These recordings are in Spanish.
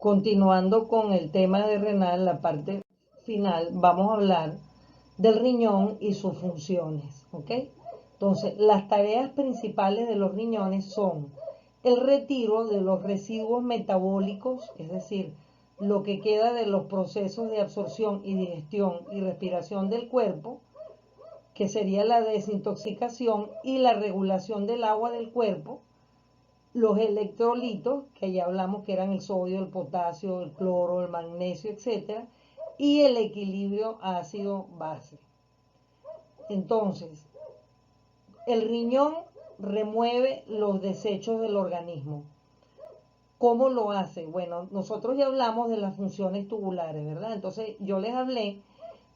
Continuando con el tema de renal, la parte final, vamos a hablar del riñón y sus funciones, ¿ok? Entonces, las tareas principales de los riñones son el retiro de los residuos metabólicos, es decir, lo que queda de los procesos de absorción y digestión y respiración del cuerpo, que sería la desintoxicación y la regulación del agua del cuerpo, los electrolitos, que ya hablamos que eran el sodio, el potasio, el cloro, el magnesio, etcétera, y el equilibrio ácido-base. Entonces, el riñón remueve los desechos del organismo. ¿Cómo lo hace? Bueno, nosotros ya hablamos de las funciones tubulares, ¿verdad? Entonces, yo les hablé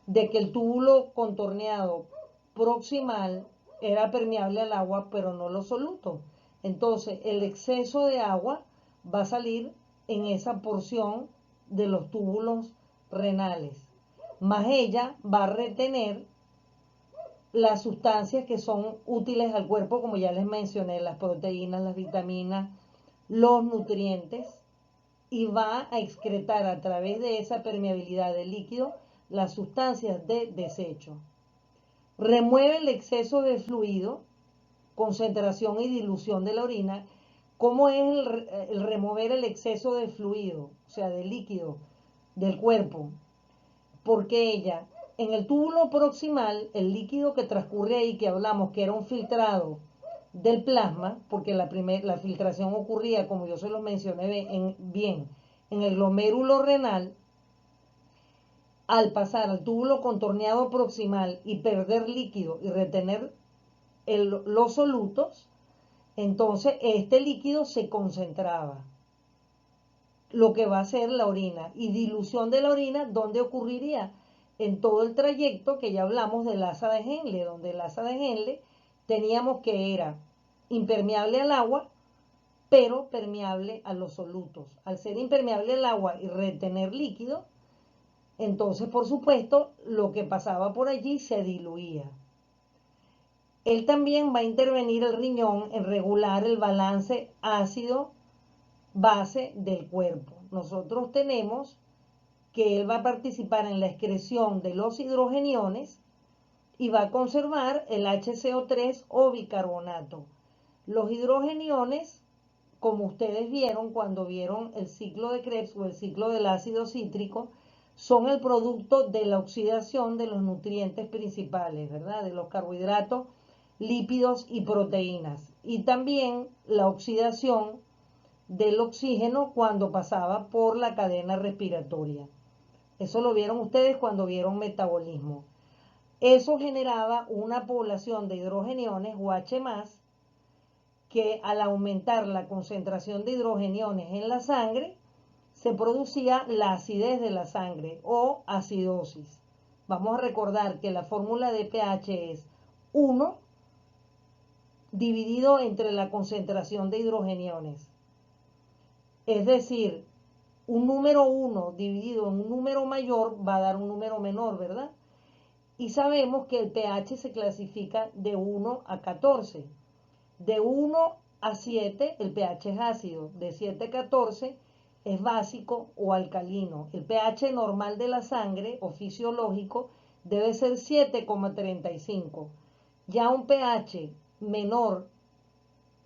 de que el túbulo contorneado proximal era permeable al agua, pero no los solutos. Entonces, el exceso de agua va a salir en esa porción de los túbulos renales, más ella va a retener las sustancias que son útiles al cuerpo, como ya les mencioné, las proteínas, las vitaminas, los nutrientes, y va a excretar a través de esa permeabilidad del líquido las sustancias de desecho. Remueve el exceso de fluido, concentración y dilución de la orina. ¿Cómo es el remover el exceso de fluido, o sea, de líquido del cuerpo? Porque ella, en el túbulo proximal, el líquido que transcurre ahí, que hablamos que era un filtrado del plasma, porque la filtración ocurría, como yo se los mencioné bien, en el glomérulo renal, al pasar al túbulo contorneado proximal y perder líquido y retener los solutos, entonces este líquido se concentraba, lo que va a ser la orina. Y dilución de la orina, ¿dónde ocurriría? En todo el trayecto que ya hablamos del asa de Henle, donde el asa de Henle teníamos que era impermeable al agua, pero permeable a los solutos. Al ser impermeable al agua y retener líquido, entonces, por supuesto, lo que pasaba por allí se diluía. Él también va a intervenir el riñón en regular el balance ácido-base del cuerpo. Nosotros tenemos que él va a participar en la excreción de los hidrogeniones y va a conservar el HCO3 o bicarbonato. Los hidrogeniones, como ustedes vieron cuando vieron el ciclo de Krebs o el ciclo del ácido cítrico, son el producto de la oxidación de los nutrientes principales, ¿verdad? De los carbohidratos, lípidos y proteínas. Y también la oxidación del oxígeno cuando pasaba por la cadena respiratoria. Eso lo vieron ustedes cuando vieron metabolismo. Eso generaba una población de hidrogeniones o H+, que al aumentar la concentración de hidrogeniones en la sangre, se producía la acidez de la sangre o acidosis. Vamos a recordar que la fórmula de pH es 1 dividido entre la concentración de hidrogeniones. Es decir, un número 1 dividido en un número mayor va a dar un número menor, ¿verdad? Y sabemos que el pH se clasifica de 1 a 14. De 1 a 7 el pH es ácido, de 7 a 14 es básico o alcalino. El pH normal de la sangre o fisiológico debe ser 7,35. Ya un pH menor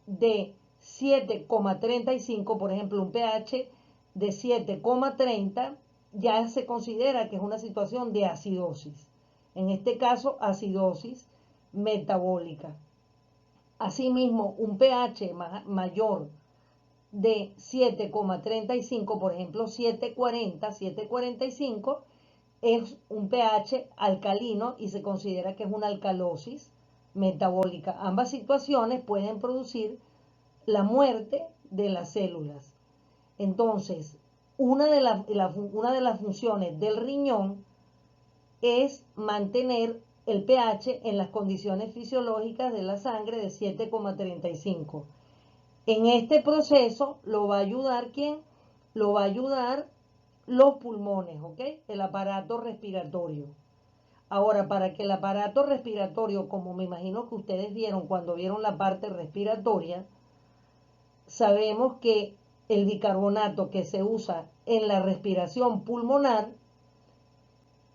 de 7,35, por ejemplo, un pH de 7,30, ya se considera que es una situación de acidosis. En este caso, acidosis metabólica. Asimismo, un pH mayor de 7,35, por ejemplo 7,40, 7,45, es un pH alcalino y se considera que es una alcalosis metabólica. Ambas situaciones pueden producir la muerte de las células. Entonces, una de las funciones del riñón es mantener el pH en las condiciones fisiológicas de la sangre de 7,35. En este proceso lo va a ayudar ¿quién? Lo va a ayudar los pulmones, ¿ok? El aparato respiratorio. Ahora, para que el aparato respiratorio, como me imagino que ustedes vieron cuando vieron la parte respiratoria, sabemos que el bicarbonato que se usa en la respiración pulmonar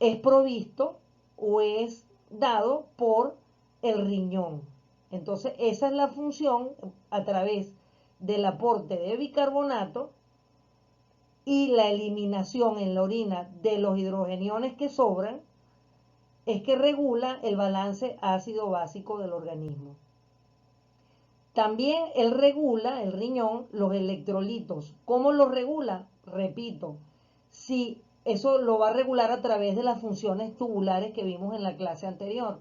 es provisto o es dado por el riñón. Entonces, esa es la función a través del aporte de bicarbonato y la eliminación en la orina de los hidrogeniones que sobran, es que regula el balance ácido básico del organismo. También él regula, el riñón, los electrolitos. ¿Cómo los regula? Repito, si eso lo va a regular a través de las funciones tubulares que vimos en la clase anterior.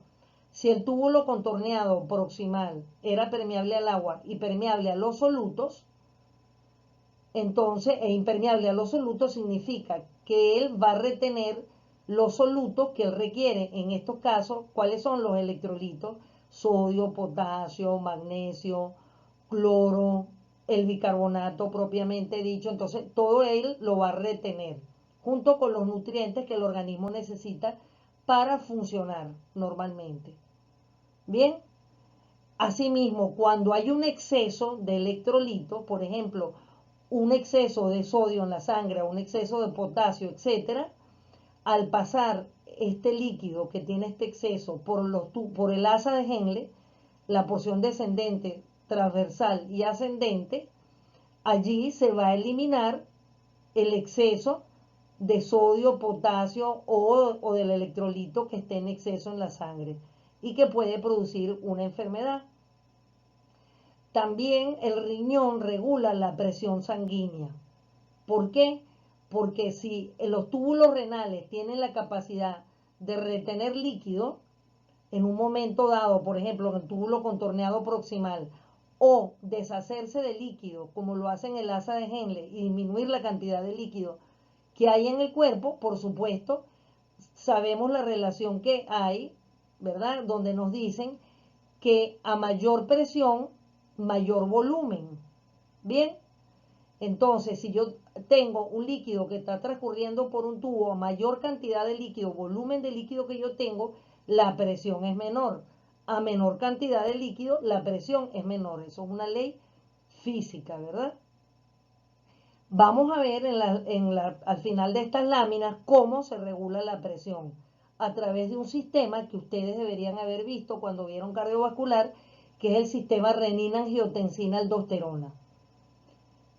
Si el túbulo contorneado proximal era permeable al agua y permeable a los solutos, entonces, impermeable a los solutos significa que él va a retener los solutos que él requiere. En estos casos, ¿cuáles son los electrolitos? Sodio, potasio, magnesio, cloro, el bicarbonato propiamente dicho. Entonces, todo él lo va a retener junto con los nutrientes que el organismo necesita para funcionar normalmente. Bien, asimismo, cuando hay un exceso de electrolitos, por ejemplo, un exceso de sodio en la sangre, un exceso de potasio, etcétera, al pasar este líquido que tiene este exceso por el asa de Henle, la porción descendente, transversal y ascendente, allí se va a eliminar el exceso de sodio, potasio o del electrolito que esté en exceso en la sangre y que puede producir una enfermedad. También el riñón regula la presión sanguínea. ¿Por qué? Porque si los túbulos renales tienen la capacidad de retener líquido en un momento dado, por ejemplo, en el túbulo contorneado proximal, o deshacerse de líquido, como lo hacen el asa de Henle, y disminuir la cantidad de líquido que hay en el cuerpo, por supuesto, sabemos la relación que hay, ¿verdad? Donde nos dicen que a mayor presión, mayor volumen. Bien, entonces si yo tengo un líquido que está transcurriendo por un tubo, a mayor cantidad de líquido, volumen de líquido que yo tengo, la presión es menor. A menor cantidad de líquido, la presión es menor. Eso es una ley física, ¿verdad? Vamos a ver al final de estas láminas cómo se regula la presión a través de un sistema que ustedes deberían haber visto cuando vieron cardiovascular, que es el sistema renina-angiotensina-aldosterona.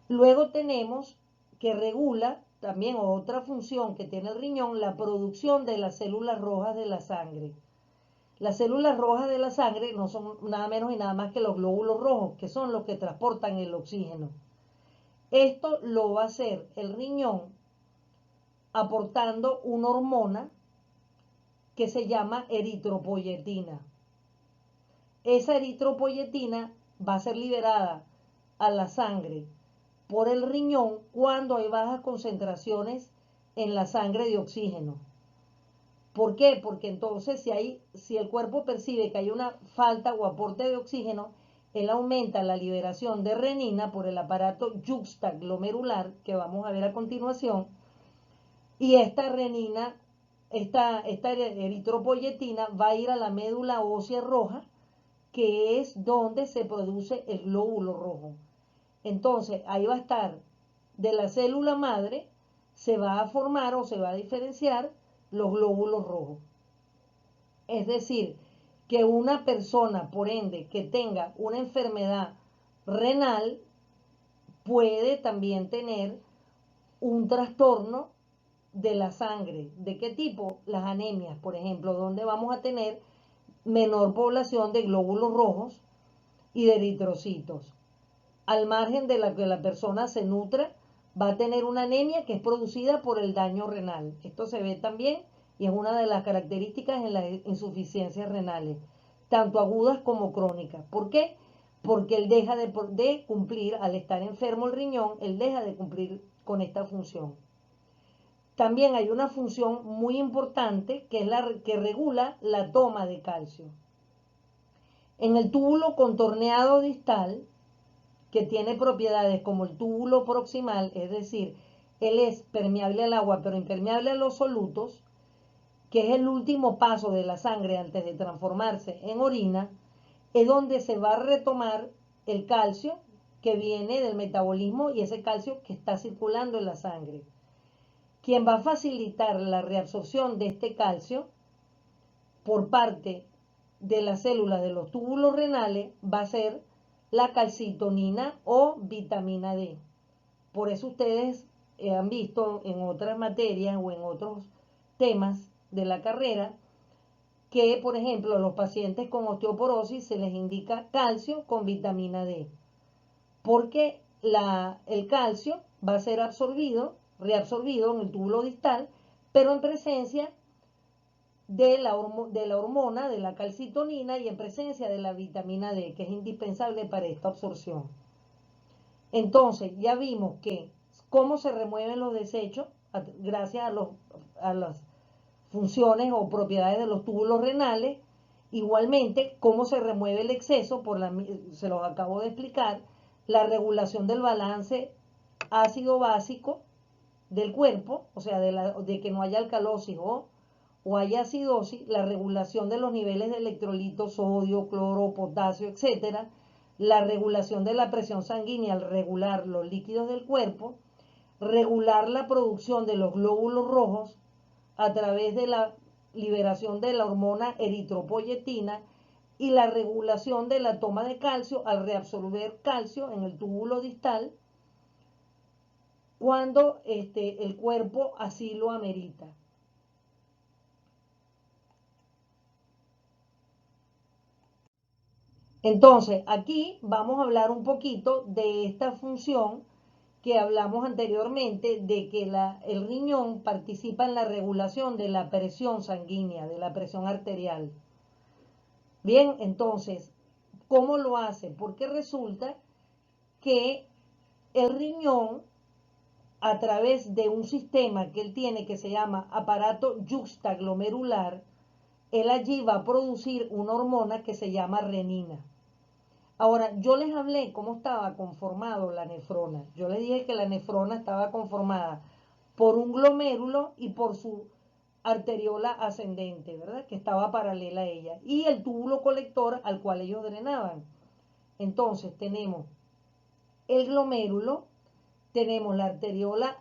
Luego tenemos que regula también otra función que tiene el riñón, la producción de las células rojas de la sangre. Las células rojas de la sangre no son nada menos y nada más que los glóbulos rojos, que son los que transportan el oxígeno. Esto lo va a hacer el riñón aportando una hormona que se llama eritropoyetina. Esa eritropoyetina va a ser liberada a la sangre por el riñón cuando hay bajas concentraciones en la sangre de oxígeno. ¿Por qué? Porque entonces si el cuerpo percibe que hay una falta o aporte de oxígeno, él aumenta la liberación de renina por el aparato yuxtaglomerular que vamos a ver a continuación, y esta renina, esta eritropoyetina va a ir a la médula ósea roja, que es donde se produce el glóbulo rojo. Entonces, ahí va a estar de la célula madre, se va a formar o se va a diferenciar los glóbulos rojos. Es decir, que una persona, por ende, que tenga una enfermedad renal, puede también tener un trastorno de la sangre. ¿De qué tipo? Las anemias, por ejemplo, donde vamos a tener menor población de glóbulos rojos y de eritrocitos. Al margen de la que la persona se nutra, va a tener una anemia que es producida por el daño renal. Esto se ve también y es una de las características en las insuficiencias renales, tanto agudas como crónicas. ¿Por qué? Porque él deja de cumplir, al estar enfermo el riñón, él deja de cumplir con esta función. También hay una función muy importante que es la que regula la toma de calcio. En el túbulo contorneado distal, que tiene propiedades como el túbulo proximal, es decir, él es permeable al agua pero impermeable a los solutos, que es el último paso de la sangre antes de transformarse en orina, es donde se va a retomar el calcio que viene del metabolismo y ese calcio que está circulando en la sangre. Quien va a facilitar la reabsorción de este calcio por parte de las células de los túbulos renales va a ser la calcitonina o vitamina D. Por eso ustedes han visto en otras materias o en otros temas de la carrera que, por ejemplo, a los pacientes con osteoporosis se les indica calcio con vitamina D, porque el calcio va a ser reabsorbido en el túbulo distal, pero en presencia de la hormona, de la calcitonina y en presencia de la vitamina D, que es indispensable para esta absorción. Entonces, ya vimos que cómo se remueven los desechos gracias a las funciones o propiedades de los túbulos renales. Igualmente, cómo se remueve el exceso, se los acabo de explicar, la regulación del balance ácido básico del cuerpo, o sea, de que no haya alcalosis o haya acidosis, la regulación de los niveles de electrolitos, sodio, cloro, potasio, etcétera, la regulación de la presión sanguínea al regular los líquidos del cuerpo, regular la producción de los glóbulos rojos a través de la liberación de la hormona eritropoyetina y la regulación de la toma de calcio al reabsorber calcio en el túbulo distal cuando el cuerpo así lo amerita. Entonces, aquí vamos a hablar un poquito de esta función que hablamos anteriormente, de que el riñón participa en la regulación de la presión sanguínea, de la presión arterial. Bien, entonces, ¿cómo lo hace? Porque resulta que el riñón, a través de un sistema que él tiene que se llama aparato yuxtaglomerular, él allí va a producir una hormona que se llama renina. Ahora, yo les hablé cómo estaba conformado la nefrona. Yo les dije que la nefrona estaba conformada por un glomérulo y por su arteriola ascendente, ¿verdad? Que estaba paralela a ella. Y el túbulo colector al cual ellos drenaban. Entonces, tenemos el glomérulo, tenemos la arteriola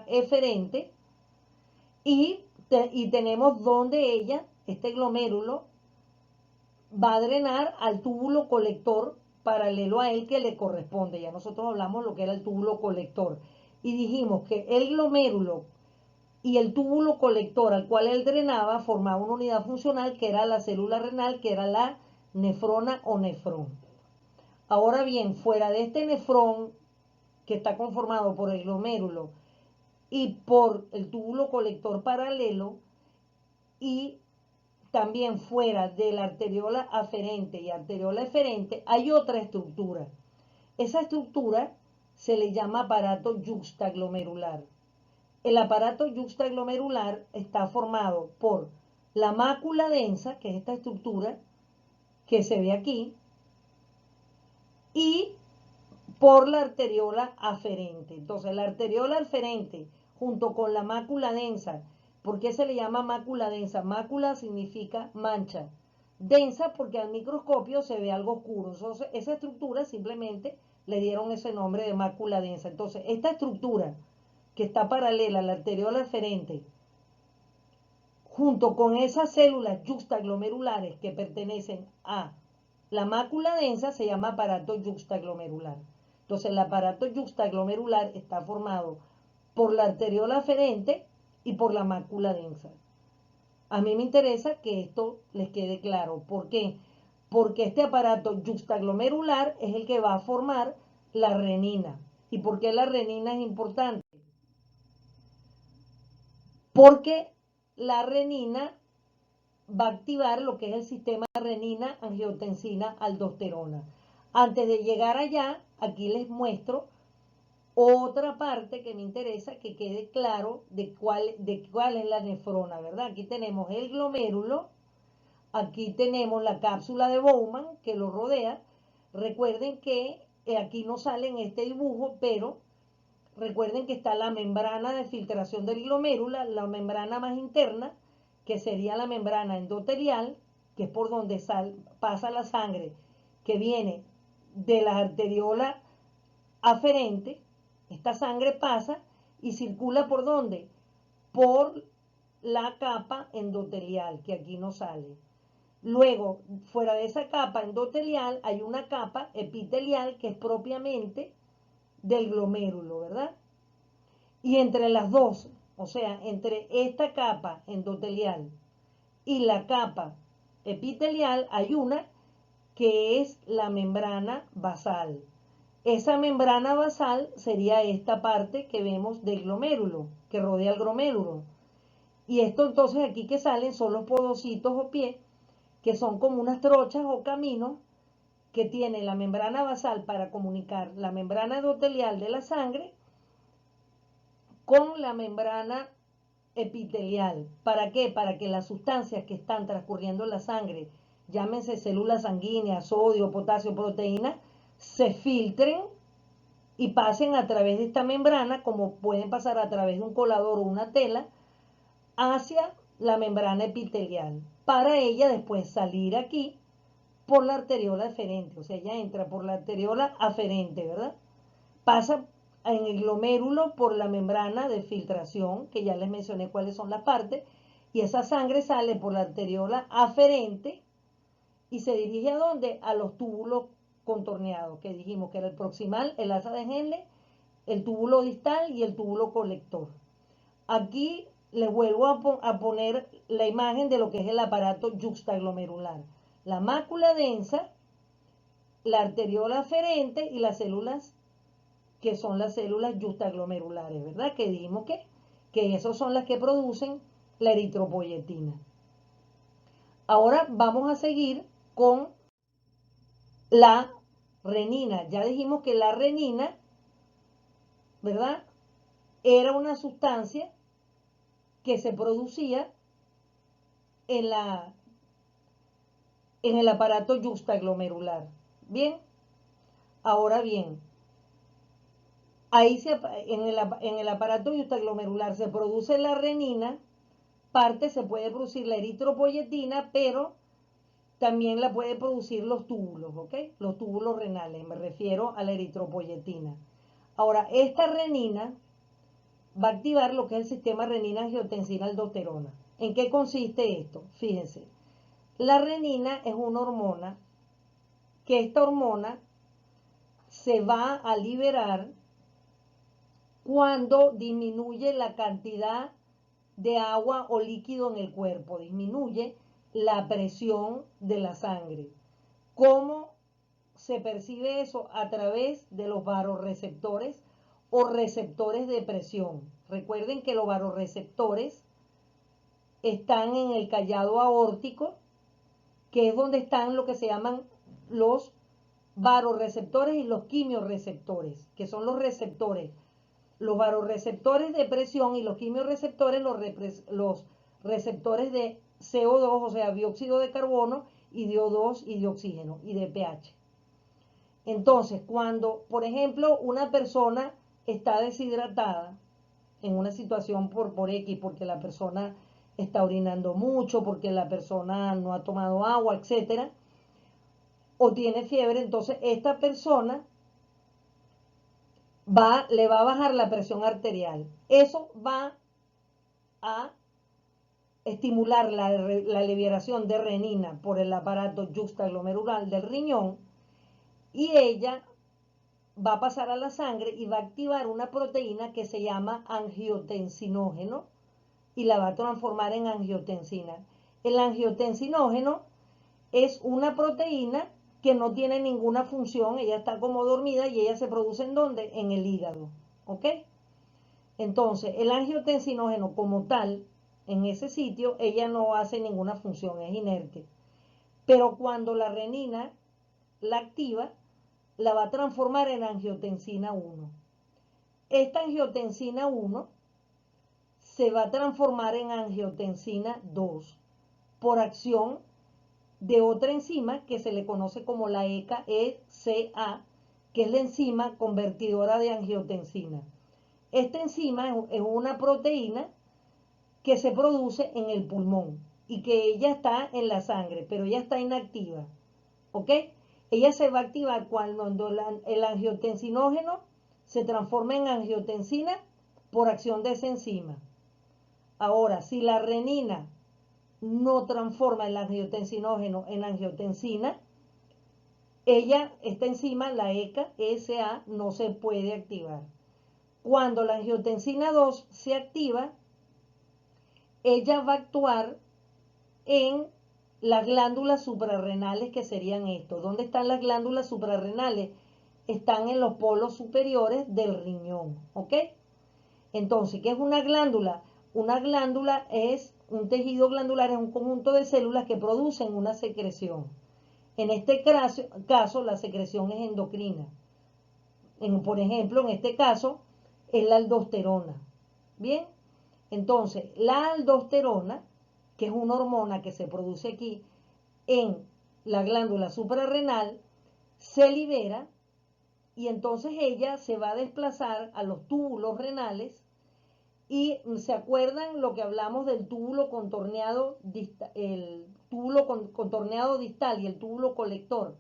eferente, y tenemos donde este glomérulo, va a drenar al túbulo colector paralelo a él que le corresponde. Ya nosotros hablamos lo que era el túbulo colector. Y dijimos que el glomérulo y el túbulo colector al cual él drenaba formaba una unidad funcional que era la célula renal, que era la nefrona o nefrón. Ahora bien, fuera de este nefrón, que está conformado por el glomérulo y por el túbulo colector paralelo, y también fuera de la arteriola aferente y arteriola eferente, hay otra estructura. Esa estructura se le llama aparato yuxtaglomerular. El aparato yuxtaglomerular está formado por la mácula densa, que es esta estructura que se ve aquí, y por la arteriola aferente. Entonces, la arteriola aferente junto con la mácula densa. ¿Por qué se le llama mácula densa? Mácula significa mancha. Densa porque al microscopio se ve algo oscuro. Entonces, esa estructura simplemente le dieron ese nombre de mácula densa. Entonces, esta estructura que está paralela a la arteriola aferente, junto con esas células yuxtaglomerulares que pertenecen a la mácula densa, se llama aparato yuxtaglomerular. Entonces, el aparato yuxtaglomerular está formado por la arteriola aferente y por la mácula densa. A mí me interesa que esto les quede claro. ¿Por qué? Porque este aparato yuxtaglomerular es el que va a formar la renina. ¿Y por qué la renina es importante? Porque la renina va a activar lo que es el sistema renina, angiotensina, aldosterona. Antes de llegar allá, aquí les muestro otra parte que me interesa que quede claro de cuál es la nefrona, ¿verdad? Aquí tenemos el glomérulo, aquí tenemos la cápsula de Bowman que lo rodea. Recuerden que aquí no sale en este dibujo, pero recuerden que está la membrana de filtración del glomérulo, la membrana más interna, que sería la membrana endotelial, que es por donde pasa la sangre, que viene de las arteriolas aferentes, esta sangre pasa y circula ¿por dónde? Por la capa endotelial, que aquí no sale. Luego, fuera de esa capa endotelial, hay una capa epitelial que es propiamente del glomérulo, ¿verdad? Y entre las dos, o sea, entre esta capa endotelial y la capa epitelial, hay una que es la membrana basal. Esa membrana basal sería esta parte que vemos del glomérulo, que rodea el glomérulo. Y esto entonces aquí que salen son los podocitos o pies, que son como unas trochas o caminos que tiene la membrana basal para comunicar la membrana endotelial de la sangre con la membrana epitelial. ¿Para qué? Para que las sustancias que están transcurriendo en la sangre, llámense células sanguíneas, sodio, potasio, proteínas, se filtren y pasen a través de esta membrana, como pueden pasar a través de un colador o una tela, hacia la membrana epitelial, para ella después salir aquí por la arteriola aferente, o sea, ella entra por la arteriola aferente, ¿verdad? Pasa en el glomérulo por la membrana de filtración, que ya les mencioné cuáles son las partes, y esa sangre sale por la arteriola aferente y se dirige ¿a dónde? A los túbulos contorneados, que dijimos que era el proximal, el asa de Henle, el túbulo distal y el túbulo colector. Aquí les vuelvo a poner la imagen de lo que es el aparato yuxtaglomerular. La mácula densa, la arteriola aferente y las células que son las células yuxtaglomerulares, ¿verdad? Que dijimos que esas son las que producen la eritropoyetina. Ahora vamos a seguir con la renina. Ya dijimos que la renina, ¿verdad? Era una sustancia que se producía en el aparato yuxtaglomerular. Bien, ahora bien, ahí en el aparato yuxtaglomerular se produce la renina, parte se puede producir la eritropoyetina, pero también la puede producir los túbulos, ¿ok? Los túbulos renales, me refiero a la eritropoyetina. Ahora, esta renina va a activar lo que es el sistema renina-angiotensina-aldosterona. ¿En qué consiste esto? Fíjense, la renina es una hormona que esta hormona se va a liberar cuando disminuye la cantidad de agua o líquido en el cuerpo, disminuye la presión de la sangre. ¿Cómo se percibe eso? A través de los vasoreceptores o receptores de presión. Recuerden que los vasoreceptores están en el callado aórtico, que es donde están lo que se llaman los vasoreceptores y los quimiorreceptores, que son los receptores. Los vasoreceptores de presión y los quimiorreceptores, los receptores de CO2, o sea, dióxido de carbono, y de O2 y de oxígeno y de pH. Entonces, cuando, por ejemplo, una persona está deshidratada en una situación por X, porque la persona está orinando mucho, porque la persona no ha tomado agua, etcétera, o tiene fiebre, entonces esta persona le va a bajar la presión arterial. Eso va a estimular la liberación de renina por el aparato yuxtaglomerular del riñón y ella va a pasar a la sangre y va a activar una proteína que se llama angiotensinógeno y la va a transformar en angiotensina. El angiotensinógeno es una proteína que no tiene ninguna función, ella está como dormida y ella se produce ¿en dónde? En el hígado, ¿ok? Entonces, el angiotensinógeno como tal, en ese sitio, ella no hace ninguna función, es inerte. Pero cuando la renina la activa, la va a transformar en angiotensina 1. Esta angiotensina 1 se va a transformar en angiotensina 2 por acción de otra enzima que se le conoce como la ECA, que es la enzima convertidora de angiotensina. Esta enzima es una proteína que se produce en el pulmón. y que ella está en la sangre, pero ella está inactiva, ¿ok? Ella se va a activar cuando el angiotensinógeno se transforma en angiotensina por acción de esa enzima. Ahora, si la renina no transforma el angiotensinógeno en angiotensina, esta enzima, la ECA, no se puede activar. Cuando la angiotensina 2 se activa, ella va a actuar en las glándulas suprarrenales, que serían estos. ¿Dónde están las glándulas suprarrenales? Están en los polos superiores del riñón, ¿ok? Entonces, ¿qué es una glándula? Una glándula es un tejido glandular, es un conjunto de células que producen una secreción. En este caso, la secreción es endocrina. Por ejemplo, en este caso, es la aldosterona. Bien, entonces, la aldosterona, que es una hormona que se produce aquí en la glándula suprarrenal, se libera y entonces ella se va a desplazar a los túbulos renales. Y se acuerdan lo que hablamos del túbulo contorneado, el túbulo contorneado distal y el túbulo colector,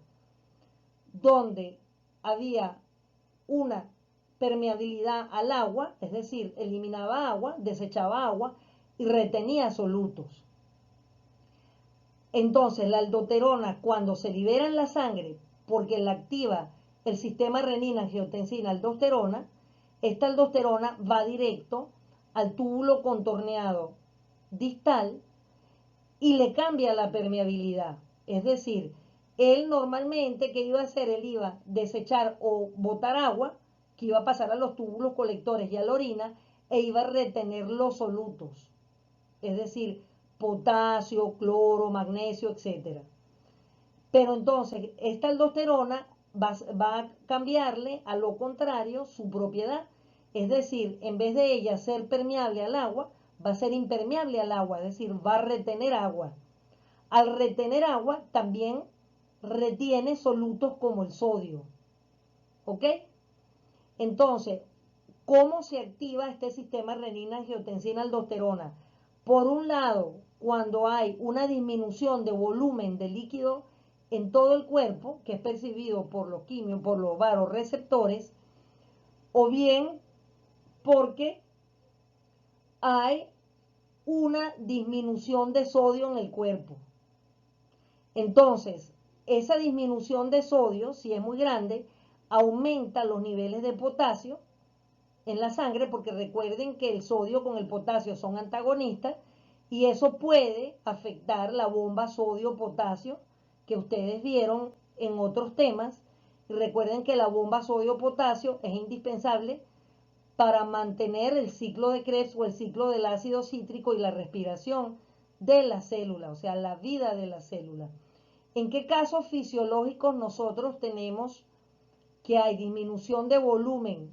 donde había una permeabilidad al agua, es decir, eliminaba agua, desechaba agua y retenía solutos. Entonces, la aldosterona, cuando se libera en la sangre, porque la activa el sistema renina-angiotensina-aldosterona, esta aldosterona va directo al túbulo contorneado distal y le cambia la permeabilidad. Es decir, él normalmente, ¿qué iba a hacer? Él iba a desechar o botar agua, que iba a pasar a los túbulos colectores y a la orina, e iba a retener los solutos. Es decir, potasio, cloro, magnesio, etc. Pero entonces, esta aldosterona va a cambiarle a lo contrario su propiedad. Es decir, en vez de ella ser permeable al agua, va a ser impermeable al agua, es decir, va a retener agua. Al retener agua, también retiene solutos como el sodio. ¿Ok? Entonces, ¿cómo se activa este sistema renina-angiotensina-aldosterona? Por un lado, cuando hay una disminución de volumen de líquido en todo el cuerpo, que es percibido por los por los vasoreceptores, o bien porque hay una disminución de sodio en el cuerpo. Entonces, esa disminución de sodio, si es muy grande, aumenta los niveles de potasio en la sangre, porque recuerden que el sodio con el potasio son antagonistas y eso puede afectar la bomba sodio-potasio que ustedes vieron en otros temas. Y recuerden que la bomba sodio-potasio es indispensable para mantener el ciclo de Krebs o el ciclo del ácido cítrico y la respiración de la célula, o sea, la vida de la célula. ¿En qué casos fisiológicos nosotros tenemos que hay disminución de volumen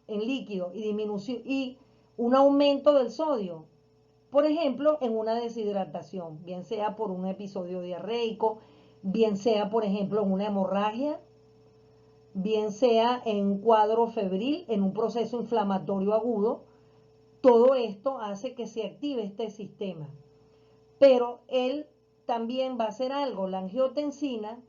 en líquido y un aumento del sodio? Por ejemplo, en una deshidratación, bien sea por un episodio diarreico, bien sea, por ejemplo, en una hemorragia, bien sea en un cuadro febril, en un proceso inflamatorio agudo. Todo esto hace que se active este sistema. Pero él también va a hacer algo. La angiotensina,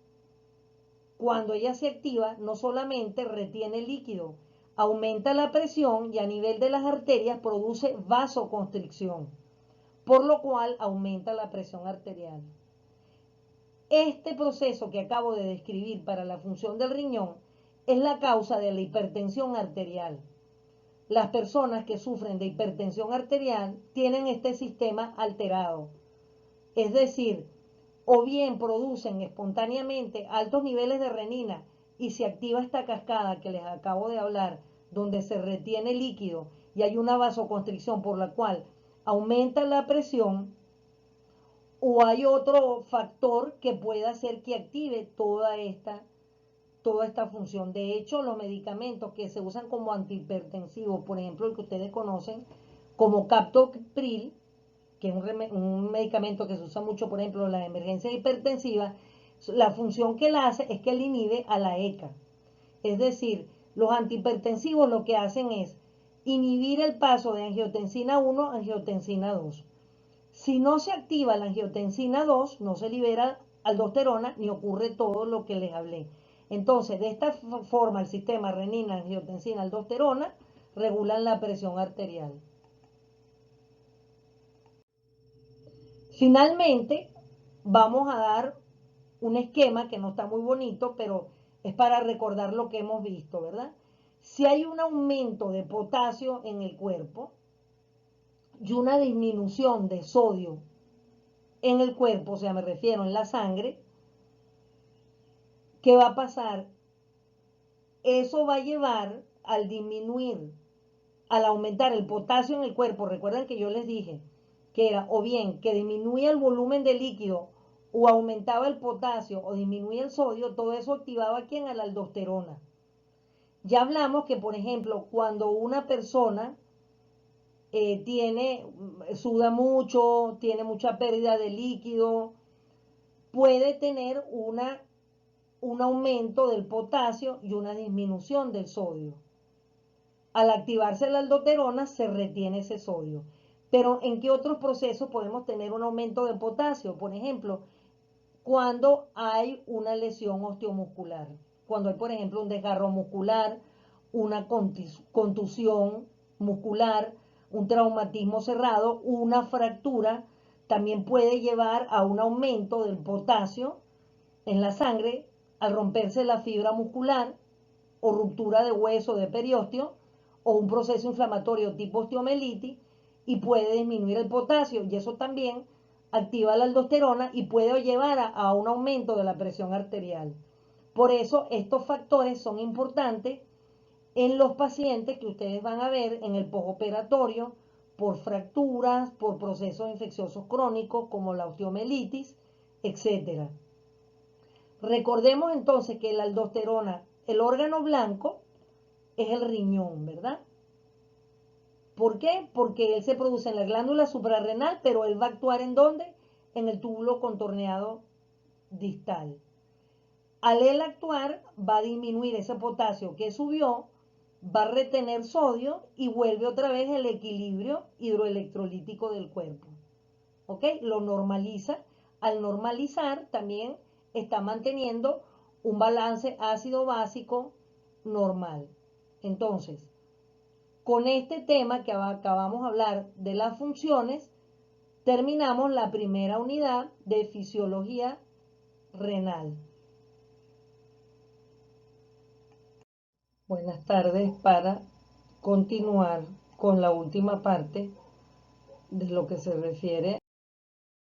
cuando ella se activa, no solamente retiene líquido, aumenta la presión y a nivel de las arterias produce vasoconstricción, por lo cual aumenta la presión arterial. Este proceso que acabo de describir para la función del riñón es la causa de la hipertensión arterial. Las personas que sufren de hipertensión arterial tienen este sistema alterado. Es decir, o bien producen espontáneamente altos niveles de renina y se activa esta cascada que les acabo de hablar, donde se retiene líquido y hay una vasoconstricción por la cual aumenta la presión, o hay otro factor que pueda hacer que active toda esta función. De hecho, los medicamentos que se usan como antihipertensivos, por ejemplo, el que ustedes conocen como captopril, que es un medicamento que se usa mucho, por ejemplo, en las emergencias hipertensivas, la función que él hace es que él inhibe a la ECA. Es decir, los antihipertensivos lo que hacen es inhibir el paso de angiotensina 1 a angiotensina 2. Si no se activa la angiotensina 2, no se libera aldosterona ni ocurre todo lo que les hablé. Entonces, de esta forma, el sistema renina, angiotensina, aldosterona regulan la presión arterial. Finalmente, vamos a dar un esquema que no está muy bonito, pero es para recordar lo que hemos visto, ¿verdad? Si hay un aumento de potasio en el cuerpo y una disminución de sodio en el cuerpo, o sea, me refiero en la sangre, ¿qué va a pasar? Eso va a llevar al disminuir, al aumentar el potasio en el cuerpo. Recuerden que yo les dije que era o bien que disminuía el volumen de líquido o aumentaba el potasio o disminuía el sodio, todo eso activaba a la aldosterona. Ya hablamos que, por ejemplo, cuando una persona suda mucho, tiene mucha pérdida de líquido, puede tener un aumento del potasio y una disminución del sodio. Al activarse la aldosterona se retiene ese sodio. Pero ¿en qué otros procesos podemos tener un aumento de potasio? Por ejemplo, cuando hay una lesión osteomuscular, cuando hay, por ejemplo, un desgarro muscular, una contusión muscular, un traumatismo cerrado, una fractura, también puede llevar a un aumento del potasio en la sangre al romperse la fibra muscular o ruptura de hueso de periósteo o un proceso inflamatorio tipo osteomelitis y puede disminuir el potasio y eso también activa la aldosterona y puede llevar a un aumento de la presión arterial. Por eso estos factores son importantes en los pacientes que ustedes van a ver en el postoperatorio por fracturas, por procesos infecciosos crónicos como la osteomelitis, etcétera. Recordemos entonces que la aldosterona, el órgano blanco, es el riñón, ¿verdad? ¿Por qué? Porque él se produce en la glándula suprarrenal, pero él va a actuar ¿en dónde? En el túbulo contorneado distal. Al él actuar, va a disminuir ese potasio que subió, va a retener sodio y vuelve otra vez el equilibrio hidroelectrolítico del cuerpo. ¿Ok? Lo normaliza. Al normalizar, también está manteniendo un balance ácido básico normal. Entonces, con este tema que acabamos de hablar de las funciones, terminamos la primera unidad de fisiología renal. Buenas tardes para continuar con la última parte de lo que se refiere